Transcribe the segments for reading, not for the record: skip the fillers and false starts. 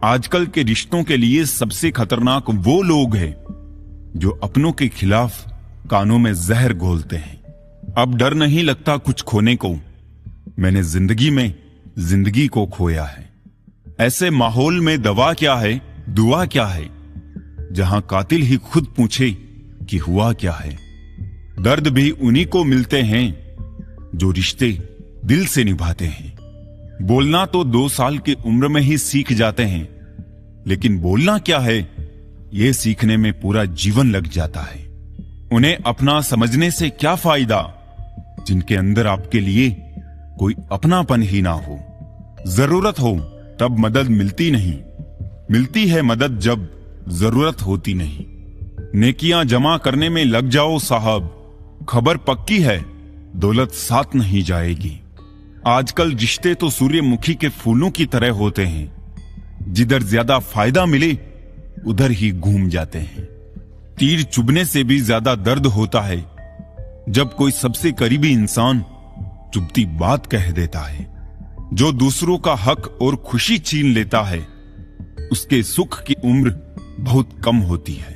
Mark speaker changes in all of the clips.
Speaker 1: आजकल के रिश्तों के लिए सबसे खतरनाक वो लोग हैं जो अपनों के खिलाफ कानों में जहर घोलते हैं। अब डर नहीं लगता कुछ खोने को, मैंने जिंदगी में जिंदगी को खोया है। ऐसे माहौल में दवा क्या है, दुआ क्या है, जहां कातिल ही खुद पूछे कि हुआ क्या है। दर्द भी उन्हीं को मिलते हैं जो रिश्ते दिल से निभाते हैं। बोलना तो 2 साल की उम्र में ही सीख जाते हैं, लेकिन बोलना क्या है यह सीखने में पूरा जीवन लग जाता है। उन्हें अपना समझने से क्या फायदा जिनके अंदर आपके लिए कोई अपनापन ही ना हो। जरूरत हो तब मदद मिलती नहीं, मिलती है मदद जब जरूरत होती नहीं। नेकियां जमा करने में लग जाओ साहब, खबर पक्की है दौलत साथ नहीं जाएगी। आजकल रिश्ते तो सूर्यमुखी के फूलों की तरह होते हैं, जिधर ज्यादा फायदा मिले उधर ही घूम जाते हैं। तीर चुभने से भी ज्यादा दर्द होता है जब कोई सबसे करीबी इंसान चुभती बात कह देता है। जो दूसरों का हक और खुशी छीन लेता है उसके सुख की उम्र बहुत कम होती है।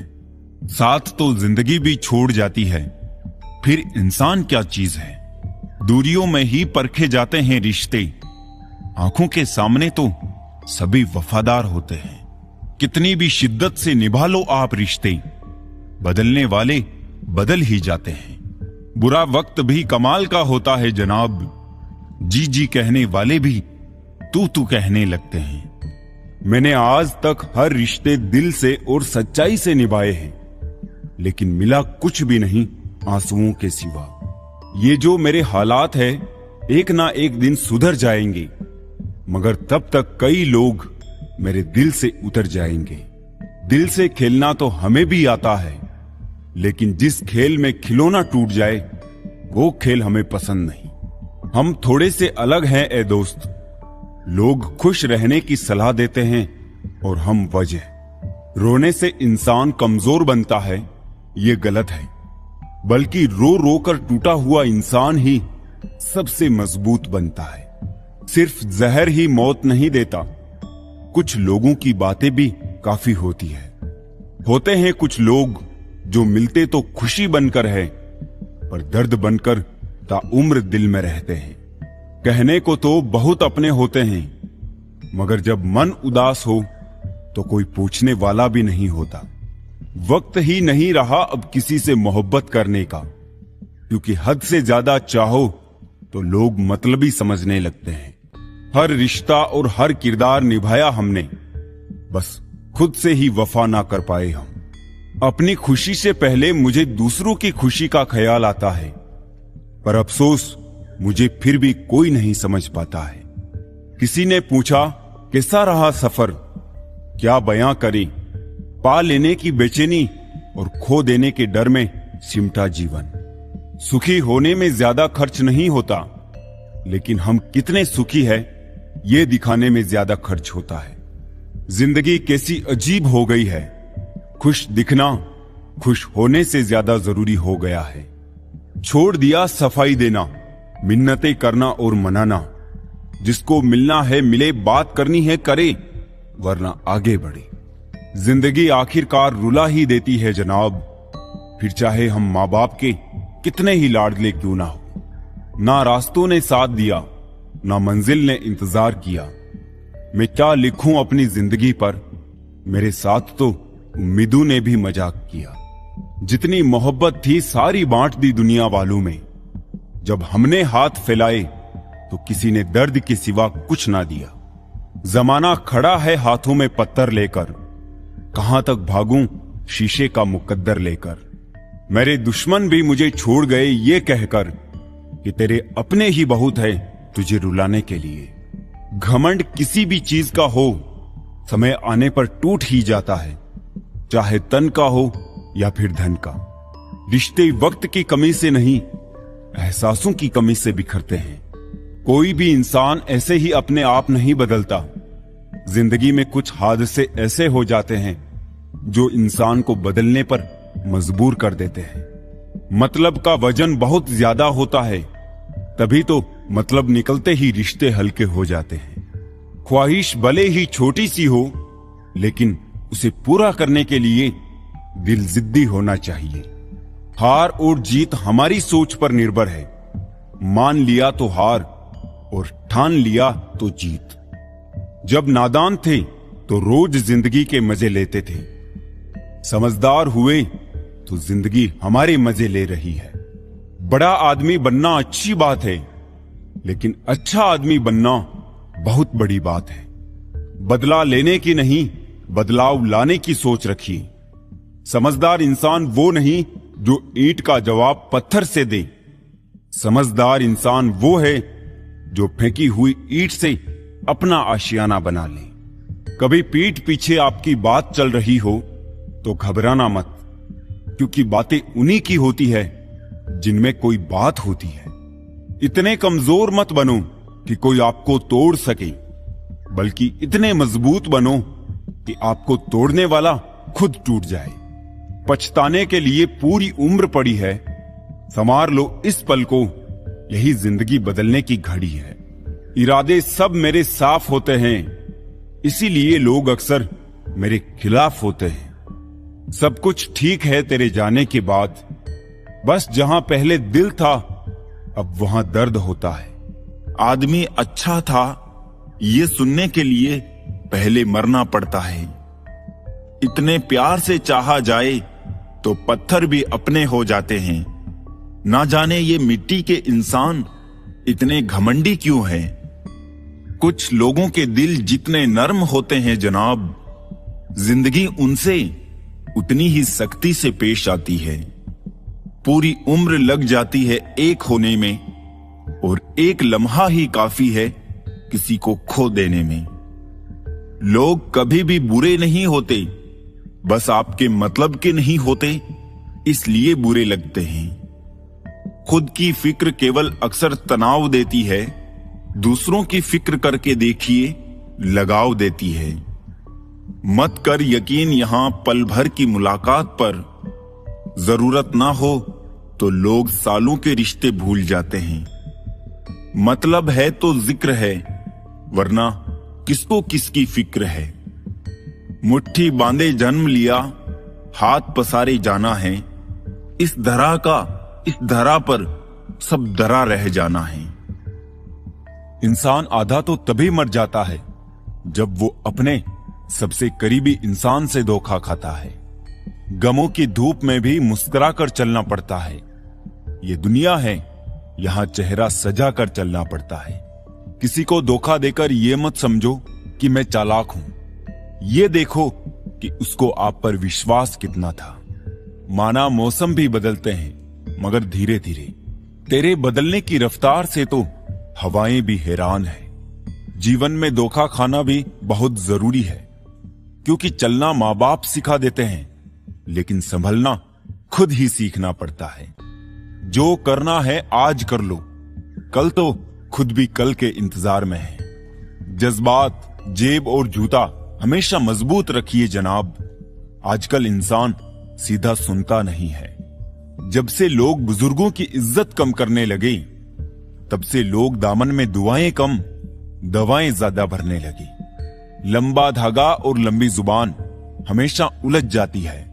Speaker 1: साथ तो जिंदगी भी छोड़ जाती है, फिर इंसान क्या चीज है। दूरियों में ही परखे जाते हैं रिश्ते, आंखों के सामने तो सभी वफादार होते हैं। कितनी भी शिद्दत से निभा लो आप रिश्ते, बदलने वाले बदल ही जाते हैं। बुरा वक्त भी कमाल का होता है जनाब, जी जी कहने वाले भी तू कहने लगते हैं। मैंने आज तक हर रिश्ते दिल से और सच्चाई से निभाए हैं, लेकिन मिला कुछ भी नहीं आंसुओं के सिवा। ये जो मेरे हालात है एक ना एक दिन सुधर जाएंगे, मगर तब तक कई लोग मेरे दिल से उतर जाएंगे। दिल से खेलना तो हमें भी आता है, लेकिन जिस खेल में खिलौना टूट जाए वो खेल हमें पसंद नहीं। हम थोड़े से अलग हैं ए दोस्त, लोग खुश रहने की सलाह देते हैं और हम वजह। रोने से इंसान कमजोर बनता है ये गलत है, बल्कि रो रो कर टूटा हुआ इंसान ही सबसे मजबूत बनता है। सिर्फ जहर ही मौत नहीं देता, कुछ लोगों की बातें भी काफी होती है। होते हैं कुछ लोग जो मिलते तो खुशी बनकर है, पर दर्द बनकर ताउम्र दिल में रहते हैं। कहने को तो बहुत अपने होते हैं, मगर जब मन उदास हो तो कोई पूछने वाला भी नहीं होता। वक्त ही नहीं रहा अब किसी से मोहब्बत करने का, क्योंकि हद से ज्यादा चाहो तो लोग मतलबी समझने लगते हैं। हर रिश्ता और हर किरदार निभाया हमने, बस खुद से ही वफा ना कर पाए हम। अपनी खुशी से पहले मुझे दूसरों की खुशी का ख्याल आता है, पर अफसोस मुझे फिर भी कोई नहीं समझ पाता है। किसी ने पूछा कैसा रहा सफर, क्या बयां करें, पा लेने की बेचैनी और खो देने के डर में सिमटा जीवन। सुखी होने में ज्यादा खर्च नहीं होता, लेकिन हम कितने सुखी है ये दिखाने में ज्यादा खर्च होता है। जिंदगी कैसी अजीब हो गई है, खुश दिखना खुश होने से ज्यादा जरूरी हो गया है। छोड़ दिया सफाई देना, मिन्नतें करना और मनाना। जिसको मिलना है मिले, बात करनी है करे, वरना आगे बढ़े। जिंदगी आखिरकार रुला ही देती है जनाब, फिर चाहे हम माँ बाप के कितने ही लाडले क्यों ना हो। ना रास्तों ने साथ दिया, ना मंजिल ने इंतजार किया। मैं क्या लिखूं अपनी जिंदगी पर, मेरे साथ तो उम्मीदों ने भी मजाक किया। जितनी मोहब्बत थी सारी बांट दी दुनिया वालों में। जब हमने हाथ फैलाए तो किसी ने दर्द के सिवा कुछ ना दिया। जमाना खड़ा है हाथों में पत्थर लेकर, कहां तक भागूं शीशे का मुकद्दर लेकर। मेरे दुश्मन भी मुझे छोड़ गए ये कहकर कि तेरे अपने ही बहुत है तुझे रुलाने के लिए। घमंड किसी भी चीज का हो, समय आने पर टूट ही जाता है, चाहे तन का हो या फिर धन का। रिश्ते वक्त की कमी से नहीं, एहसासों की कमी से बिखरते हैं। कोई भी इंसान ऐसे ही अपने आप नहीं बदलता। जिंदगी में कुछ हादसे ऐसे हो जाते हैं जो इंसान को बदलने पर मजबूर कर देते हैं। मतलब का वजन बहुत ज्यादा होता है, तभी तो मतलब निकलते ही रिश्ते हल्के हो जाते हैं। ख्वाहिश भले ही छोटी सी हो, लेकिन उसे पूरा करने के लिए दिल जिद्दी होना चाहिए। हार और जीत हमारी सोच पर निर्भर है। मान लिया तो हार और ठान लिया तो जीत। जब नादान थे तो रोज जिंदगी के मजे लेते थे। समझदार हुए तो जिंदगी हमारे मजे ले रही है। बड़ा आदमी बनना अच्छी बात है, लेकिन अच्छा आदमी बनना बहुत बड़ी बात है। बदला लेने की नहीं, बदलाव लाने की सोच रखिए। समझदार इंसान वो नहीं जो ईंट का जवाब पत्थर से दे। समझदार इंसान वो है जो फेंकी हुई ईंट से अपना आशियाना बना ले। कभी पीठ पीछे आपकी बात चल रही हो तो घबराना मत, क्योंकि बातें उन्हीं की होती है जिनमें कोई बात होती है। इतने कमजोर मत बनो कि कोई आपको तोड़ सके, बल्कि इतने मजबूत बनो कि आपको तोड़ने वाला खुद टूट जाए। पछताने के लिए पूरी उम्र पड़ी है। संवार लो इस पल को, यही जिंदगी बदलने की घड़ी है। इरादे सब मेरे साफ होते हैं, इसीलिए लोग अक्सर मेरे खिलाफ होते हैं। सब कुछ ठीक है तेरे जाने के बाद, बस जहां पहले दिल था अब वहां दर्द होता है।
Speaker 2: आदमी अच्छा था ये सुनने के लिए पहले मरना पड़ता है। इतने प्यार से चाहा जाए तो पत्थर भी अपने हो जाते हैं। ना जाने ये मिट्टी के इंसान इतने घमंडी क्यों हैं। कुछ लोगों के दिल जितने नर्म होते हैं जनाब, जिंदगी उनसे उतनी ही सख्ती से पेश आती है। पूरी उम्र लग जाती है एक होने में, और एक लम्हा ही काफी है किसी को खो देने में। लोग कभी भी बुरे नहीं होते, बस आपके मतलब के नहीं होते इसलिए बुरे लगते हैं। खुद की फिक्र केवल अक्सर तनाव देती है, दूसरों की फिक्र करके देखिए लगाव देती है। मत कर यकीन यहां पल भर की मुलाकात पर, जरूरत ना हो तो लोग सालों के रिश्ते भूल जाते हैं। मतलब है तो जिक्र है, वरना किसको किसकी फिक्र है। मुट्ठी बांधे जन्म लिया, हाथ पसारे जाना है। इस धरा पर सब धरा रह जाना है।
Speaker 1: इंसान आधा तो तभी मर जाता है जब वो अपने सबसे करीबी इंसान से धोखा खाता है। गमों की धूप में भी मुस्कुरा कर चलना पड़ता है। ये दुनिया है, यहां चेहरा सजा कर चलना पड़ता है। किसी को धोखा देकर ये मत समझो कि मैं चालाक हूं। ये देखो कि उसको आप पर विश्वास कितना था। माना मौसम भी बदलते हैं, मगर धीरे धीरे। तेरे बदलने की रफ्तार से तो हवाएं भी हैरान है। जीवन में धोखा खाना भी बहुत जरूरी है, क्योंकि चलना माँ बाप सिखा देते हैं, लेकिन संभलना खुद ही सीखना पड़ता है। जो करना है आज कर लो, कल तो खुद भी कल के इंतजार में है। जज्बात, जेब और जूता हमेशा मजबूत रखिए जनाब। आजकल इंसान सीधा सुनता नहीं है। जब से लोग बुजुर्गों की इज्जत कम करने लगे, तब से लोग दामन में दुआएं कम, दवाएं ज्यादा भरने लगे। लंबा धागा और लंबी जुबान हमेशा उलझ जाती है,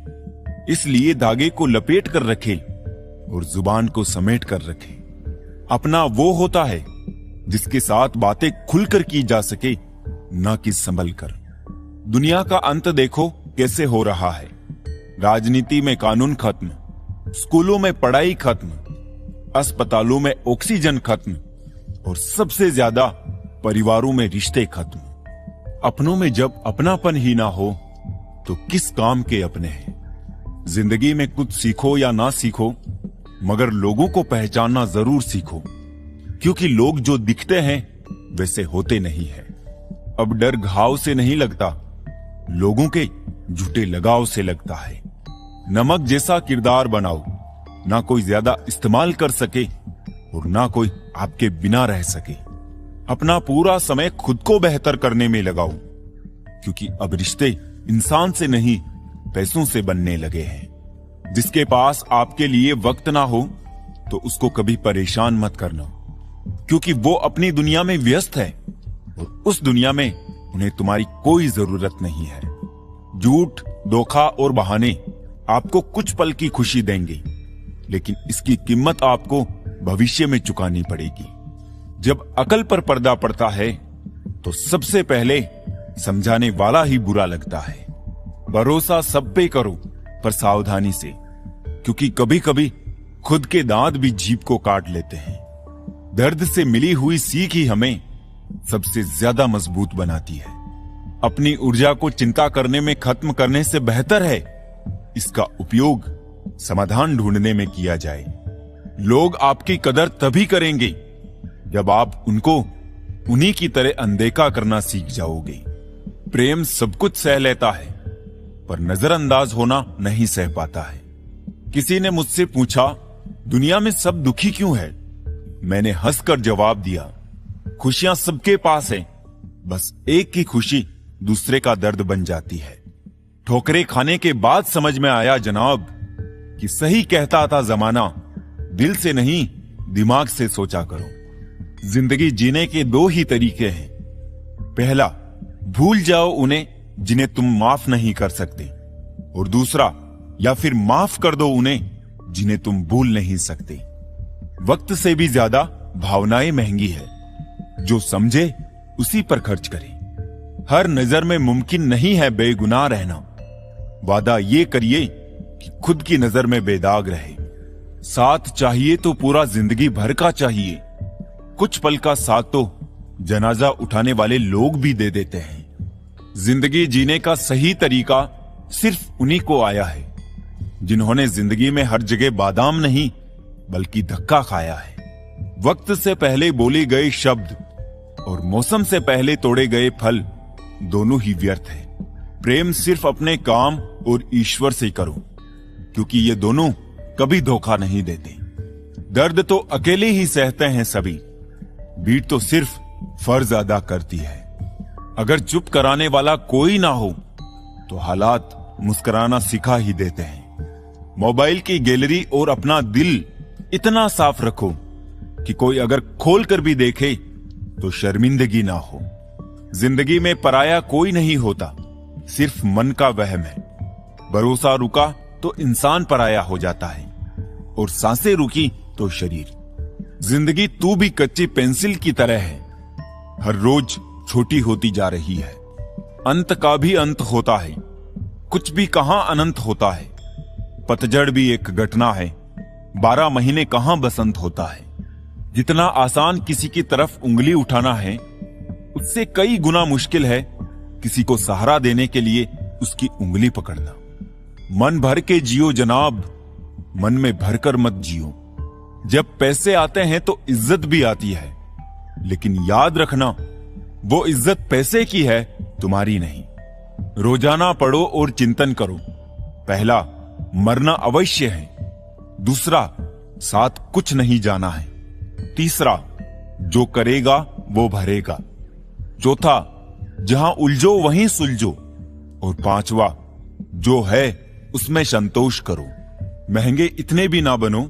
Speaker 1: इसलिए धागे को लपेट कर रखे और जुबान को समेट कर रखे। अपना वो होता है जिसके साथ बातें खुलकर की जा सके, ना कि संभल कर। दुनिया का अंत देखो कैसे हो रहा है। राजनीति में कानून खत्म, स्कूलों में पढ़ाई खत्म, अस्पतालों में ऑक्सीजन खत्म, और सबसे ज्यादा परिवारों में रिश्ते खत्म। अपनों में जब अपनापन ही ना हो तो किस काम के अपने हैं। जिंदगी में कुछ सीखो या ना सीखो, मगर लोगों को पहचानना जरूर सीखो, क्योंकि लोग जो दिखते हैं वैसे होते नहीं हैं। अब डर घाव से नहीं लगता, लोगों के झूठे लगाव से लगता है। नमक जैसा किरदार बनाओ, ना कोई ज्यादा इस्तेमाल कर सके और ना कोई आपके बिना रह सके। अपना पूरा समय खुद को बेहतर करने में लगाओ, क्योंकि अब रिश्ते इंसान से नहीं पैसों से बनने लगे हैं। जिसके पास आपके लिए वक्त ना हो तो उसको कभी परेशान मत करना, क्योंकि वो अपनी दुनिया में व्यस्त है और उस दुनिया में उन्हें तुम्हारी कोई जरूरत नहीं है।
Speaker 2: झूठ, धोखा और बहाने आपको कुछ पल की खुशी देंगे, लेकिन इसकी कीमत आपको भविष्य में चुकानी पड़ेगी। जब अकल पर पर्दा पड़ता है तो सबसे पहले समझाने वाला ही बुरा लगता है। भरोसा सब पे करो, पर सावधानी से, क्योंकि कभी कभी खुद के दांत भी जीभ को काट लेते हैं। दर्द से मिली हुई सीख ही हमें सबसे ज्यादा मजबूत बनाती है। अपनी ऊर्जा को चिंता करने में खत्म करने से बेहतर है इसका उपयोग समाधान ढूंढने में किया जाए। लोग आपकी कदर तभी करेंगे जब आप उनको उन्हीं की तरह अनदेखा करना सीख जाओगे। प्रेम सब कुछ सह लेता है, पर नजरअंदाज होना नहीं सह पाता है। किसी ने मुझसे पूछा, दुनिया में सब दुखी क्यों है? मैंने हंसकर जवाब दिया, खुशियां सबके पास हैं, बस एक की खुशी दूसरे का दर्द बन जाती है। ठोकरें खाने के बाद समझ में आया जनाब कि सही कहता था जमाना, दिल से नहीं दिमाग से सोचा करो। जिंदगी जीने के दो ही तरीके हैं। पहला, भूल जाओ उन्हें जिन्हें तुम माफ नहीं कर सकते, और दूसरा, या फिर माफ कर दो उन्हें जिन्हें तुम भूल नहीं सकते। वक्त से भी ज्यादा भावनाएं महंगी है। जो समझे उसी पर खर्च करे। हर नजर में मुमकिन नहीं है बेगुनाह रहना। वादा ये करिए कि खुद की नजर में बेदाग रहे। साथ चाहिए तो पूरा जिंदगी भर का चाहिए। कुछ पल का साथ तो जनाजा उठाने वाले लोग भी दे देते हैं। जिंदगी जीने का सही तरीका सिर्फ उन्हीं को आया है जिन्होंने जिंदगी में हर जगह बादाम नहीं बल्कि धक्का खाया है। वक्त से पहले बोले गए शब्द और मौसम से पहले तोड़े गए फल दोनों ही व्यर्थ है। प्रेम सिर्फ अपने काम और ईश्वर से करो, क्योंकि ये दोनों कभी धोखा नहीं देते। दर्द तो अकेले ही सहते हैं सभी, बीट तो सिर्फ फर्ज अदा करती है। अगर चुप कराने वाला कोई ना हो तो हालात मुस्कुराना सिखा ही देते हैं। मोबाइल की गैलरी और अपना दिल इतना साफ रखो कि कोई अगर खोल कर भी देखे तो शर्मिंदगी ना हो। जिंदगी में पराया कोई नहीं होता, सिर्फ मन का वहम है। भरोसा रुका तो इंसान पराया हो जाता है, और सांसें रुकी तो शरीर। जिंदगी तू भी कच्ची पेंसिल की तरह है, हर रोज छोटी होती जा रही है। अंत का भी अंत होता है, कुछ भी कहां अनंत होता है। पतझड़ भी एक घटना है, 12 महीने कहां बसंत होता है। जितना आसान किसी की तरफ उंगली उठाना है, उससे कई गुना मुश्किल है किसी को सहारा देने के लिए उसकी उंगली पकड़ना। मन भर के जियो जनाब, मन में भरकर मत जियो। जब पैसे आते हैं तो इज्जत भी आती है, लेकिन याद रखना वो इज्जत पैसे की है, तुम्हारी नहीं। रोजाना पढ़ो और चिंतन करो। पहला, मरना अवश्य है। दूसरा, साथ कुछ नहीं जाना है। तीसरा, जो करेगा वो भरेगा। चौथा, जहां उलझो वहीं सुलझो। और पांचवा, जो है उसमें संतोष करो। महंगे इतने भी ना बनो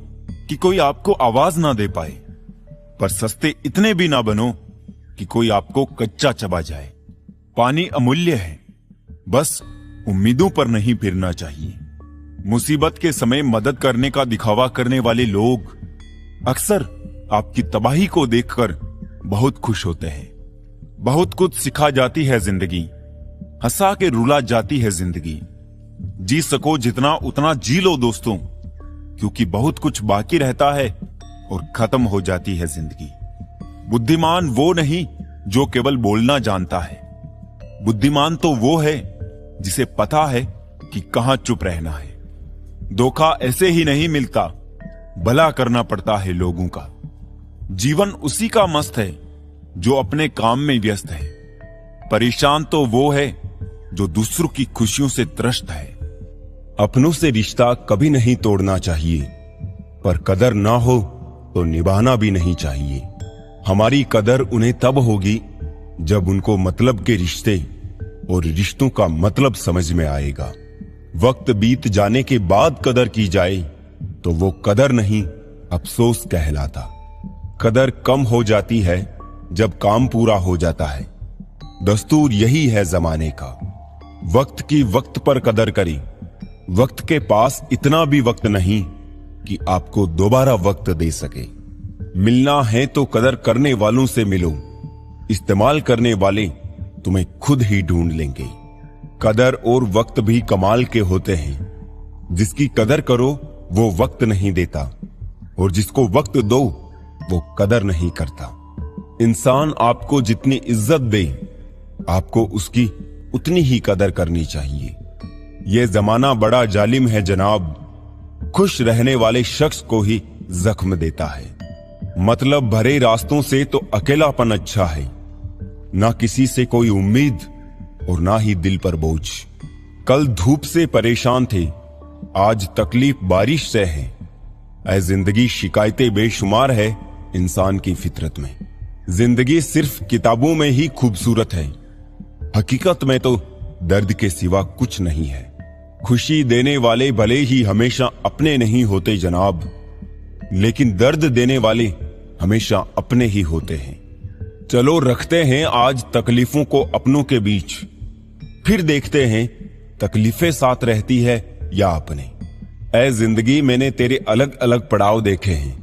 Speaker 2: कि कोई आपको आवाज ना दे पाए, पर सस्ते इतने भी ना बनो कि कोई आपको कच्चा चबा जाए। पानी अमूल्य है, बस उम्मीदों पर नहीं फिरना चाहिए। मुसीबत के समय मदद करने का दिखावा करने वाले लोग अक्सर आपकी तबाही को देखकर बहुत खुश होते हैं। बहुत कुछ सिखा जाती है जिंदगी, हंसा के रुला जाती है जिंदगी। जी सको जितना उतना जी लो दोस्तों, क्योंकि बहुत कुछ बाकी रहता है और खत्म हो जाती है जिंदगी। बुद्धिमान वो नहीं जो केवल बोलना जानता है, बुद्धिमान तो वो है जिसे पता है कि कहां चुप रहना है। धोखा ऐसे ही नहीं मिलता, भला करना पड़ता है लोगों का। जीवन उसी का मस्त है जो अपने काम में व्यस्त है। परेशान तो वो है जो दूसरों की खुशियों से त्रस्त है।
Speaker 1: अपनों से रिश्ता कभी नहीं तोड़ना चाहिए, पर कदर ना हो तो निभाना भी नहीं चाहिए। हमारी कदर उन्हें तब होगी जब उनको मतलब के रिश्ते और रिश्तों का मतलब समझ में आएगा। वक्त बीत जाने के बाद कदर की जाए तो वो कदर नहीं, अफसोस कहलाता। कदर कम हो जाती है जब काम पूरा हो जाता है। दस्तूर यही है जमाने का।
Speaker 3: वक्त की वक्त पर कदर करें। वक्त के पास इतना भी वक्त नहीं कि आपको दोबारा वक्त दे सके। मिलना है तो कदर करने वालों से मिलो, इस्तेमाल करने वाले तुम्हें खुद ही ढूंढ लेंगे। कदर और वक्त भी कमाल के होते हैं। जिसकी कदर करो वो वक्त नहीं देता, और जिसको वक्त दो वो कदर नहीं करता। इंसान आपको जितनी इज्जत दे, आपको उसकी उतनी ही कदर करनी चाहिए। ये जमाना बड़ा जालिम है जनाब, खुश रहने वाले शख्स को ही जख्म देता है। मतलब भरे रास्तों से तो अकेलापन अच्छा है, ना किसी से कोई उम्मीद और ना ही दिल पर बोझ। कल धूप से परेशान थे, आज तकलीफ बारिश से है। ऐ जिंदगी शिकायतें बेशुमार है इंसान की फितरत में। जिंदगी सिर्फ किताबों में ही खूबसूरत है, हकीकत में तो दर्द के सिवा कुछ नहीं है। खुशी देने वाले भले ही हमेशा अपने नहीं होते जनाब, लेकिन दर्द देने वाले हमेशा अपने ही होते हैं। चलो रखते हैं आज तकलीफों को अपनों के बीच, फिर देखते हैं तकलीफें साथ रहती है या अपने। ऐ जिंदगी मैंने तेरे अलग अलग पड़ाव देखे हैं,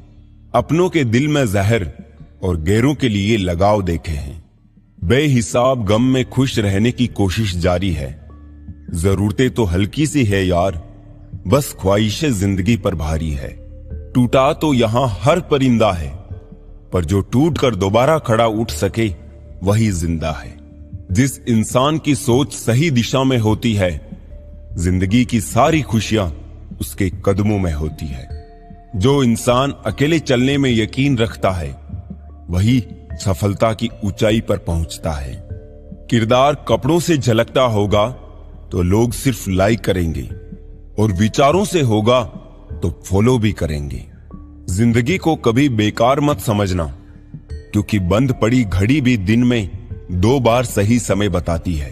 Speaker 3: अपनों के दिल में जहर और गैरों के लिए लगाव देखे हैं। बेहिसाब गम में खुश रहने की कोशिश जारी है। जरूरतें तो हल्की सी है यार, बस ख्वाहिशें जिंदगी पर भारी है। टूटा तो यहां हर परिंदा है, पर जो टूट कर दोबारा खड़ा उठ सके वही जिंदा है। जिस इंसान की सोच सही दिशा में होती है, जिंदगी की सारी खुशियां उसके कदमों में होती है। जो इंसान अकेले चलने में यकीन रखता है, वही सफलता की ऊंचाई पर पहुंचता है। किरदार कपड़ों से झलकता होगा तो लोग सिर्फ लाइक करेंगे, और विचारों से होगा तो फॉलो भी करेंगे। जिंदगी को कभी बेकार मत समझना, क्योंकि बंद पड़ी घड़ी भी दिन में 2 बार सही समय बताती है।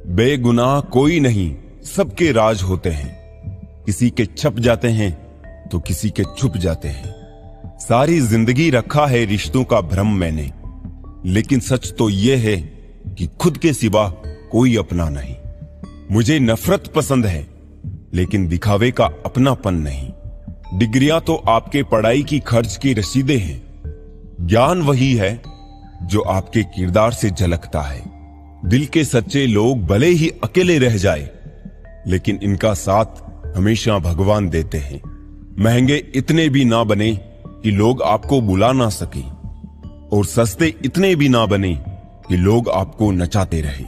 Speaker 3: बेगुनाह कोई नहीं, सबके राज होते हैं। किसी के छप जाते हैं तो किसी के छुप जाते हैं। सारी जिंदगी रखा है रिश्तों का भ्रम मैंने, लेकिन सच तो यह है कि खुद के सिवा कोई अपना नहीं। मुझे नफरत पसंद है, लेकिन दिखावे का अपनापन नहीं। डिग्रियां तो आपके पढ़ाई की खर्च की रसीदें हैं, ज्ञान वही है जो आपके किरदार से झलकता है। दिल के सच्चे लोग भले ही अकेले रह जाए, लेकिन इनका साथ हमेशा भगवान देते हैं। महंगे इतने भी ना बने कि लोग आपको बुला ना सके, और सस्ते इतने भी ना बने कि लोग आपको नचाते रहे।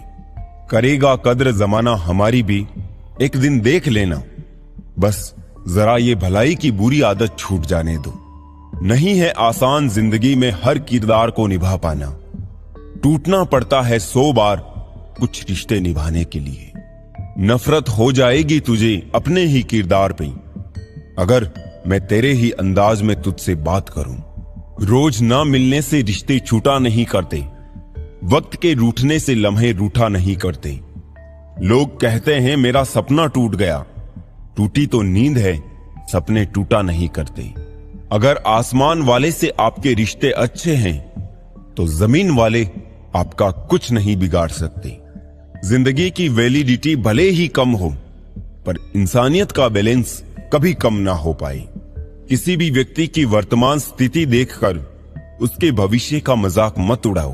Speaker 3: करेगा कद्र जमाना हमारी भी, एक दिन देख लेना। बस जरा ये भलाई की बुरी आदत छूट जाने दो। नहीं है आसान जिंदगी में हर किरदार को निभा पाना। टूटना पड़ता है 100 बार कुछ रिश्ते निभाने के लिए। नफरत हो जाएगी तुझे अपने ही किरदार पे, अगर मैं तेरे ही अंदाज में तुझसे बात करूं। रोज ना मिलने से रिश्ते छूटा नहीं करते, वक्त के रूठने से लम्हे रूठा नहीं करते। लोग कहते हैं मेरा सपना टूट गया, टूटी तो नींद है, सपने टूटा नहीं करते। अगर आसमान वाले से आपके रिश्ते अच्छे हैं, तो जमीन वाले आपका कुछ नहीं बिगाड़ सकते। जिंदगी की वैलिडिटी भले ही कम हो, पर इंसानियत का बैलेंस कभी कम ना हो पाए। किसी भी व्यक्ति की वर्तमान स्थिति देखकर उसके भविष्य का मजाक मत उड़ाओ,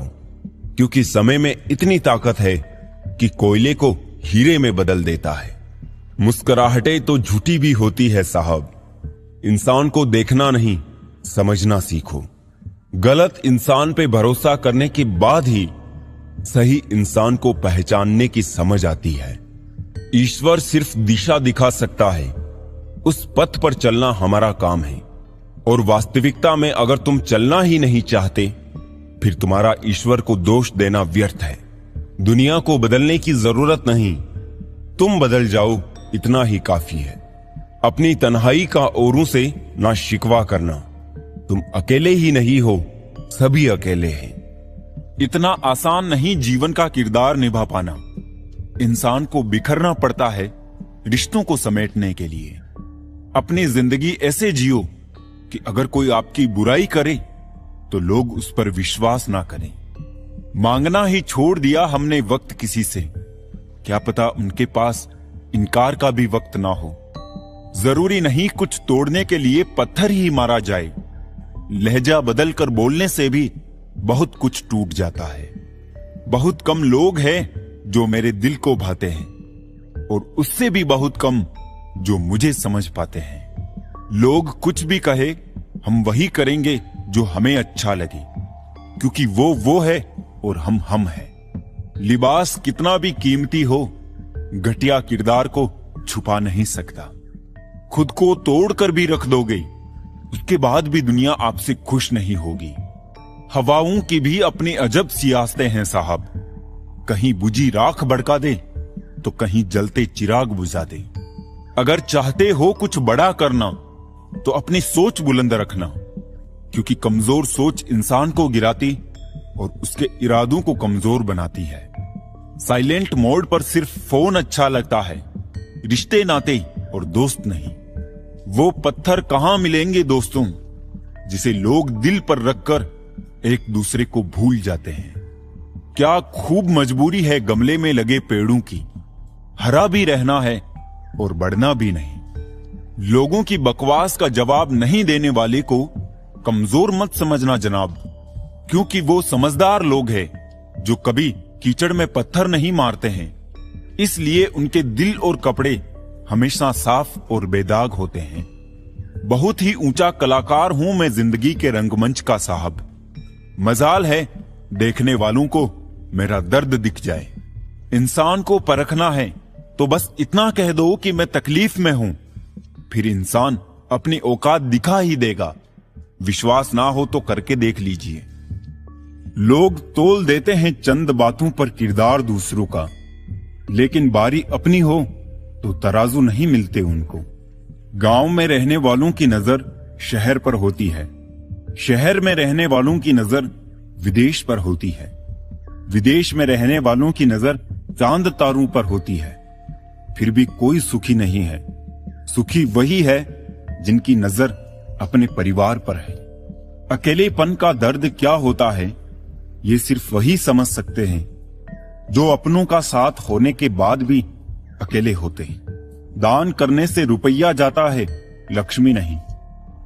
Speaker 3: क्योंकि समय में इतनी ताकत है कि कोयले को हीरे में बदल देता है। मुस्कुराहटें तो झूठी भी होती है साहब। इंसान को देखना नहीं, समझना सीखो। गलत इंसान पे भरोसा करने के बाद ही सही इंसान को पहचानने की समझ आती है। ईश्वर सिर्फ दिशा दिखा सकता है, उस पथ पर चलना हमारा काम है। और वास्तविकता में अगर तुम चलना ही नहीं चाहते, फिर तुम्हारा ईश्वर को दोष देना व्यर्थ है। दुनिया को बदलने की जरूरत नहीं, तुम बदल जाओ इतना ही काफी है। अपनी तन्हाई का औरों से ना शिकवा करना, तुम अकेले ही नहीं हो, सभी अकेले हैं।
Speaker 1: इतना आसान नहीं जीवन का किरदार निभा पाना। इंसान को बिखरना पड़ता है रिश्तों को समेटने के लिए। अपनी जिंदगी ऐसे जियो कि अगर कोई आपकी बुराई करे तो लोग उस पर विश्वास ना करें। मांगना ही छोड़ दिया हमने वक्त किसी से, क्या पता उनके पास इनकार का भी वक्त ना हो। जरूरी नहीं कुछ तोड़ने के लिए पत्थर ही मारा जाए। लहजा बदल कर बोलने से भी बहुत कुछ टूट जाता है। बहुत कम लोग हैं जो मेरे दिल को भाते हैं और उससे भी बहुत कम जो मुझे समझ पाते हैं। लोग कुछ भी कहे, हम वही करेंगे जो हमें अच्छा लगे, क्योंकि वो है और हम हैं। लिबास कितना भी कीमती हो, घटिया किरदार को छुपा नहीं सकता। खुद को तोड़कर भी रख दोगे, उसके बाद भी दुनिया आपसे खुश नहीं होगी। हवाओं की भी अपनी अजब सियासतें हैं साहब। कहीं बुझी राख भड़का दे तो कहीं जलते चिराग बुझा दे। अगर चाहते हो कुछ बड़ा करना तो अपनी सोच बुलंद रखना, क्योंकि कमजोर सोच इंसान को गिराती और उसके इरादों को कमजोर बनाती है। साइलेंट मोड पर सिर्फ फोन अच्छा लगता है, रिश्ते नाते और दोस्त नहीं। वो पत्थर कहां मिलेंगे दोस्तों, जिसे लोग दिल पर रखकर एक दूसरे को भूल जाते हैं। क्या खूब मजबूरी है गमले में लगे पेड़ों की, हरा भी रहना है और बढ़ना भी नहीं। लोगों की बकवास का जवाब नहीं देने वाले को कमजोर मत समझना जनाब, क्योंकि वो समझदार लोग हैं जो कभी कीचड़ में पत्थर नहीं मारते हैं। इसलिए उनके दिल और कपड़े हमेशा साफ और बेदाग होते हैं। बहुत ही ऊंचा कलाकार हूं मैं जिंदगी के रंगमंच का साहब। मजाल है देखने वालों को मेरा दर्द दिख जाए। इंसान को परखना है तो बस इतना कह दो कि मैं तकलीफ में हूं, फिर इंसान अपनी औकात दिखा ही देगा। विश्वास ना हो तो करके देख लीजिए। लोग तोल देते हैं चंद बातों पर किरदार दूसरों का, लेकिन बारी अपनी हो तो तराजू नहीं मिलते उनको। गांव में रहने वालों की नजर शहर पर होती है, शहर में रहने वालों की नजर विदेश पर होती है, विदेश में रहने वालों की नजर चांद तारों पर होती है। फिर भी कोई सुखी नहीं है। सुखी वही है जिनकी नजर अपने परिवार पर है। अकेलेपन का दर्द क्या होता है ये सिर्फ वही समझ सकते हैं जो अपनों का साथ होने के बाद भी अकेले होते हैं। दान करने से रुपया जाता है, लक्ष्मी नहीं।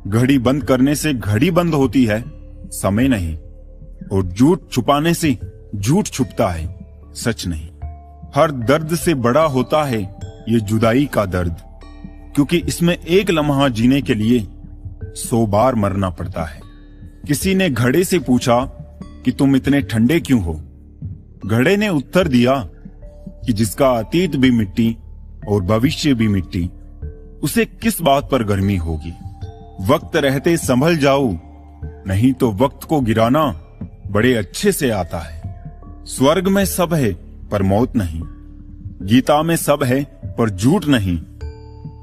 Speaker 1: घड़ी बंद करने से घड़ी बंद होती है, समय नहीं। और झूठ छुपाने से झूठ छुपता है, सच नहीं। हर दर्द से बड़ा होता है ये जुदाई का दर्द, क्योंकि इसमें एक लम्हा जीने के लिए 100 बार मरना पड़ता है। किसी ने घड़े से पूछा कि तुम इतने ठंडे क्यों हो? घड़े ने उत्तर दिया कि जिसका अतीत भी मिट्टी और भविष्य भी मिट्टी, उसे किस बात पर गर्मी होगी। वक्त रहते संभल जाओ, नहीं तो वक्त को गिराना बड़े अच्छे से आता है। स्वर्ग में सब है पर मौत नहीं, गीता में सब है पर झूठ नहीं,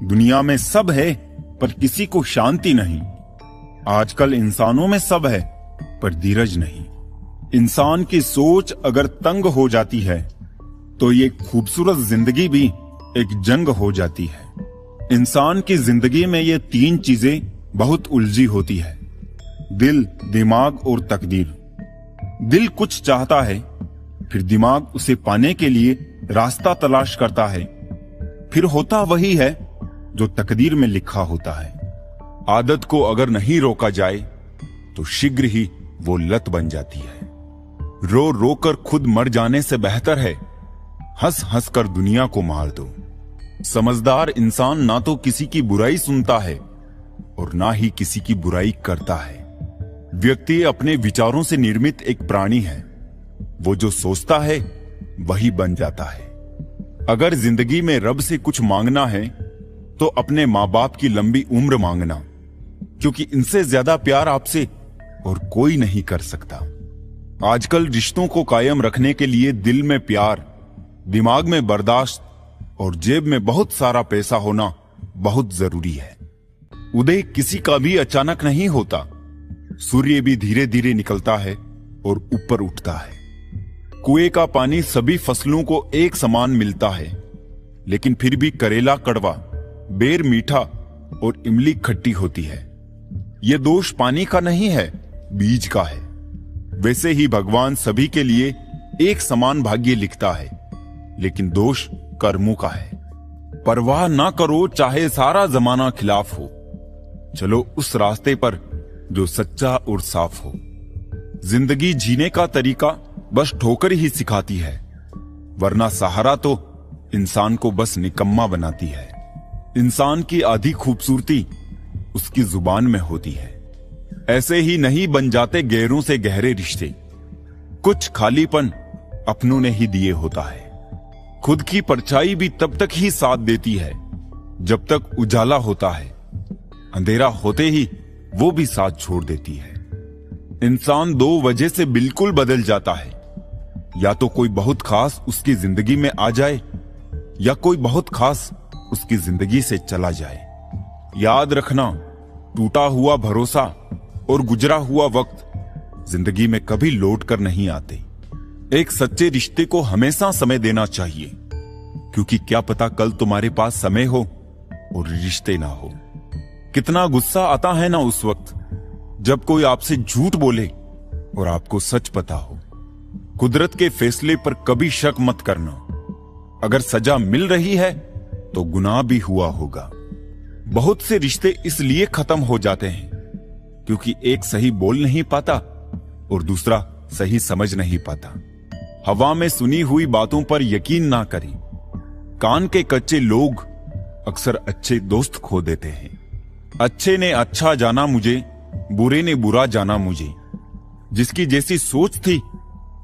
Speaker 1: दुनिया में सब है पर किसी को शांति नहीं। आजकल इंसानों में सब है पर धीरज नहीं। इंसान की सोच अगर तंग हो जाती है तो ये खूबसूरत जिंदगी भी एक जंग हो जाती है। इंसान की जिंदगी में ये 3 चीजें बहुत उलझी होती है, दिल, दिमाग और तकदीर। दिल कुछ चाहता है, फिर दिमाग उसे पाने के लिए रास्ता तलाश करता है, फिर होता वही है जो तकदीर में लिखा होता है। आदत को अगर नहीं रोका जाए तो शीघ्र ही वो लत बन जाती है। रो रो कर खुद मर जाने से बेहतर है हंस हंस कर दुनिया को मार दो। समझदार इंसान ना तो किसी की बुराई सुनता है और ना ही किसी की बुराई करता है। व्यक्ति अपने विचारों से निर्मित एक प्राणी है। वो जो सोचता है वही बन जाता है। अगर जिंदगी में रब से कुछ मांगना है तो अपने माँ बाप की लंबी उम्र मांगना, क्योंकि इनसे ज्यादा प्यार आपसे और कोई नहीं कर सकता। आजकल रिश्तों को कायम रखने के लिए दिल में प्यार, दिमाग में बर्दाश्त और जेब में बहुत सारा पैसा होना बहुत जरूरी है। उदय किसी का भी अचानक नहीं होता। सूर्य भी धीरे धीरे निकलता है और ऊपर उठता है। कुएं का पानी सभी फसलों को एक समान मिलता है, लेकिन फिर भी करेला कड़वा, बेर मीठा और इमली खट्टी होती है। यह दोष पानी का नहीं है, बीज का है। वैसे ही भगवान सभी के लिए एक समान भाग्य लिखता है। लेकिन दोष कर्मों का है। परवाह ना करो चाहे सारा जमाना खिलाफ हो, चलो उस रास्ते पर जो सच्चा और साफ हो। जिंदगी जीने का तरीका बस ठोकर ही सिखाती है, वरना सहारा तो इंसान को बस निकम्मा बनाती है। इंसान की आधी खूबसूरती उसकी जुबान में होती है। ऐसे ही नहीं बन जाते गहरों से गहरे रिश्ते, कुछ खालीपन अपनों ने ही दिए होता है। खुद की परछाई भी तब तक ही साथ देती है जब तक उजाला होता है, अंधेरा होते ही वो भी साथ छोड़ देती है। इंसान दो वजह से बिल्कुल बदल जाता है, या तो कोई बहुत खास उसकी जिंदगी में आ जाए या कोई बहुत खास उसकी जिंदगी से चला जाए। याद रखना, टूटा हुआ भरोसा और गुजरा हुआ वक्त जिंदगी में कभी लौट कर नहीं आते। एक सच्चे रिश्ते को हमेशा समय देना चाहिए, क्योंकि क्या पता कल तुम्हारे पास समय हो और रिश्ते ना हो। कितना गुस्सा आता है ना उस वक्त जब कोई आपसे झूठ बोले और आपको सच पता हो। कुदरत के फैसले पर कभी शक मत करना। अगर सजा मिल रही है तो गुनाह भी हुआ होगा। बहुत से रिश्ते इसलिए खत्म हो जाते हैं क्योंकि एक सही बोल नहीं पाता और दूसरा सही समझ नहीं पाता। हवा में सुनी हुई बातों पर यकीन ना करें। कान के कच्चे लोग अक्सर अच्छे दोस्त खो देते हैं। अच्छे ने अच्छा जाना मुझे, बुरे ने बुरा जाना मुझे। जिसकी जैसी सोच थी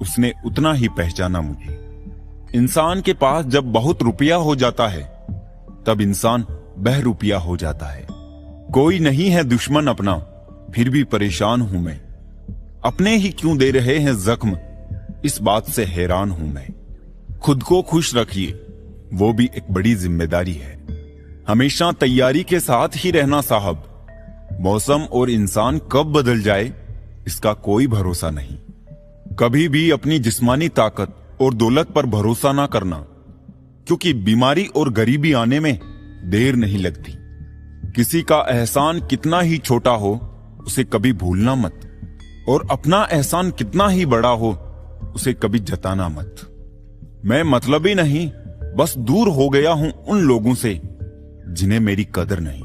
Speaker 1: उसने उतना ही पहचाना मुझे। इंसान के पास जब बहुत रुपया हो जाता है तब इंसान बहरूपिया हो जाता है। कोई नहीं है दुश्मन अपना, फिर भी परेशान हूं मैं। अपने ही क्यों दे रहे हैं जख्म, इस बात से हैरान हूं मैं। खुद को खुश रखिए, वो भी एक बड़ी जिम्मेदारी है। हमेशा तैयारी के साथ ही रहना साहब। मौसम और इंसान कब बदल जाए इसका कोई भरोसा नहीं। कभी भी अपनी जिस्मानी ताकत और दौलत पर भरोसा ना करना, क्योंकि बीमारी और गरीबी आने में देर नहीं लगती। किसी का एहसान कितना ही छोटा हो उसे कभी भूलना मत, और अपना एहसान कितना ही बड़ा हो उसे कभी जताना मत। मैं मतलबी नहीं, बस दूर हो गया हूं उन लोगों से जिन्हें मेरी कदर नहीं।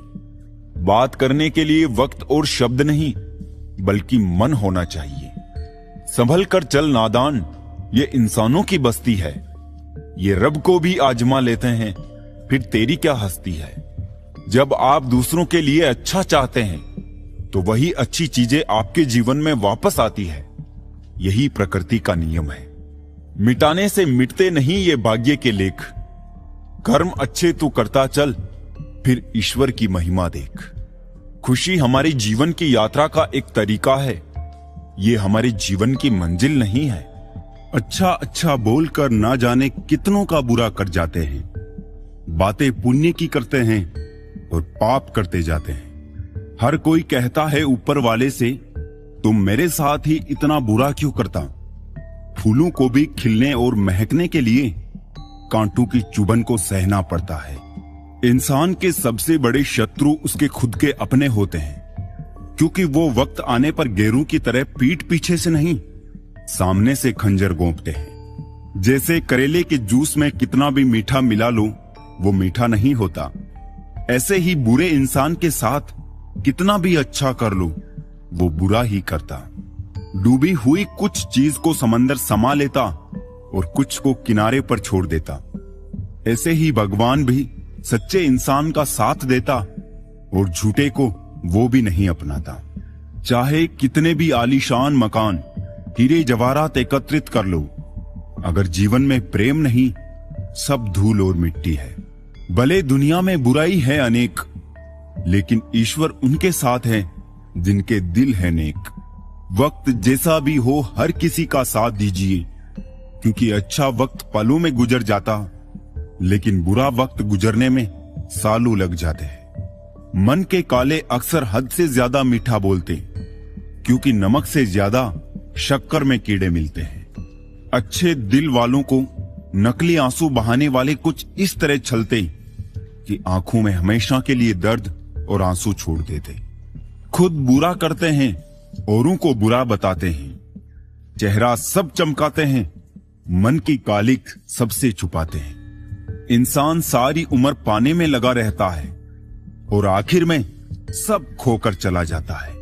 Speaker 1: बात करने के लिए वक्त और शब्द नहीं बल्कि मन होना चाहिए। संभल कर चल नादान, ये इंसानों की बस्ती है। ये रब को भी आजमा लेते हैं, फिर तेरी क्या हस्ती है। जब आप दूसरों के लिए अच्छा चाहते हैं तो वही अच्छी चीजें आपके जीवन में वापस आती है। यही प्रकृति का नियम है। मिटाने से मिटते नहीं ये भाग्य के लेख। कर्म अच्छे तू करता चल, फिर ईश्वर की महिमा देख। खुशी हमारे जीवन की यात्रा का एक तरीका है, ये हमारे जीवन की मंजिल नहीं है।
Speaker 3: अच्छा अच्छा बोलकर ना जाने कितनों का बुरा कर जाते हैं। बातें पुण्य की करते हैं और पाप करते जाते हैं। हर कोई कहता है ऊपर वाले से, तुम मेरे साथ ही इतना बुरा क्यों करता। फूलों को भी खिलने और महकने के लिए कांटों की चुभन को सहना पड़ता है। इंसान के सबसे बड़े शत्रु उसके खुद के अपने होते हैं, क्योंकि वो वक्त आने पर गैरों की तरह पीठ पीछे से नहीं, सामने से खंजर गोंपते हैं। जैसे करेले के जूस में कितना भी मीठा मिला लो वो मीठा नहीं होता, ऐसे ही बुरे इंसान के साथ कितना भी अच्छा कर लो वो बुरा ही करता। डूबी हुई कुछ चीज को समंदर समा लेता और कुछ को किनारे पर छोड़ देता। ऐसे ही भगवान भी सच्चे इंसान का साथ देता और झूठे को वो भी नहीं अपनाता। चाहे कितने भी आलीशान मकान, हीरे जवाहरात एकत्रित कर लो, अगर जीवन में प्रेम नहीं, सब धूल और मिट्टी है। भले दुनिया में बुराई है अनेक, लेकिन ईश्वर उनके साथ है जिनके दिल है नेक। वक्त जैसा भी हो हर किसी का साथ दीजिए, क्योंकि अच्छा वक्त पलों में गुजर जाता, लेकिन बुरा वक्त गुजरने में सालों लग जाते हैं। मन के काले अक्सर हद से ज्यादा मीठा बोलते, क्योंकि नमक से ज्यादा शक्कर में कीड़े मिलते हैं। अच्छे दिल वालों को नकली आंसू बहाने वाले कुछ इस तरह छलते कि आंखों में हमेशा के लिए दर्द और आंसू छोड़ देते। खुद बुरा करते हैं, औरों को बुरा बताते हैं। चेहरा सब चमकाते हैं,
Speaker 1: मन की कालिक सबसे छुपाते हैं। इंसान सारी उम्र पाने में लगा रहता है और आखिर में सब खोकर चला जाता है।